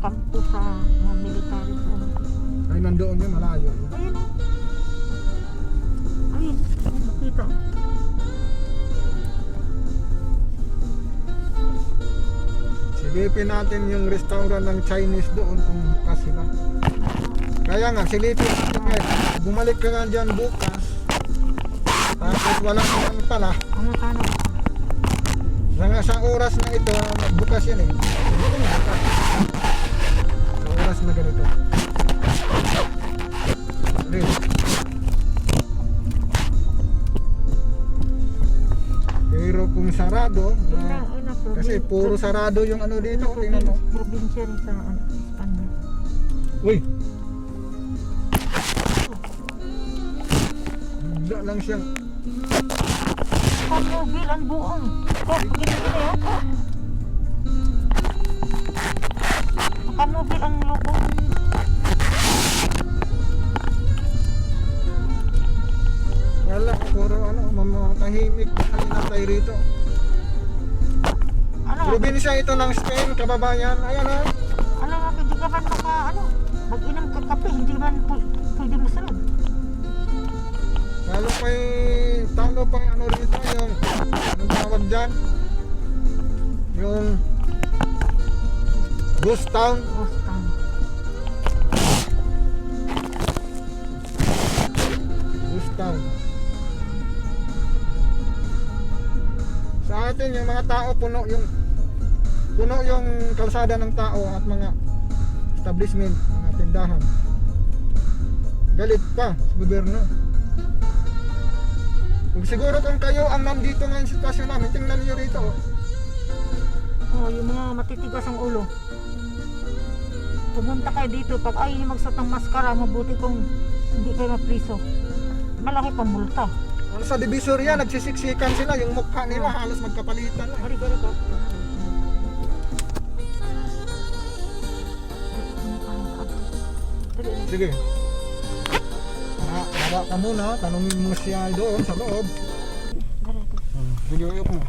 kampo sa mga military po. Ay, nandoon yun, malayo. Ayun o. Ayun, nakita. Silipin natin yung restaurant ng Chinese doon kung bukas sila. Kaya nga, silipin natin ngayon. Bumalik ka nga dyan bukas. Tapos walang ano pala. Ano sana? Sa oras na ito, bukas yan eh. Ito nga, bukas. Sa oras na ganito. Rin. Pero kung sarado, kasi puro sarado yung ano dito, tingnan mo. Probinsya rin sa Espanya. Uy! Bigla lang siyang Pag-mobil ang buong. Pag-mobil Pag-mobil ang logo. wala, puro ano, mamatahimik kanina tayo rito. Ano? Probinsya ito ng Spain, kababayan. Ayan o. Ano nga, hindi ka man mag-inom ka kape, hindi man pwede masunod. Talo pang ano rito, yung anong tawag dyan? Yung Ghost Town. Boston. Ghost Town. Sa atin yung mga tao puno yung kalsada ng tao at mga establishment, mga tindahan. Galit pa sa gobyerno. Kung siguro kung kayo ang nandito ngayon sa sitwasyon namin, tingnan niyo rito. Oh, yung mga matitigas ang ulo. Pumunta kayo dito, pag ayaw niyo magsuot ng maskara, mabuti kung hindi kayo mapriso. Malaki pang multa. Ano sa Divisoria, nagsisiksikan sila, yung mukha nila halos magkapalitan. Hari-hari ko. Sige. Baba ka muna, tanongin mo siya doon sa loob. Sige, uyok mo.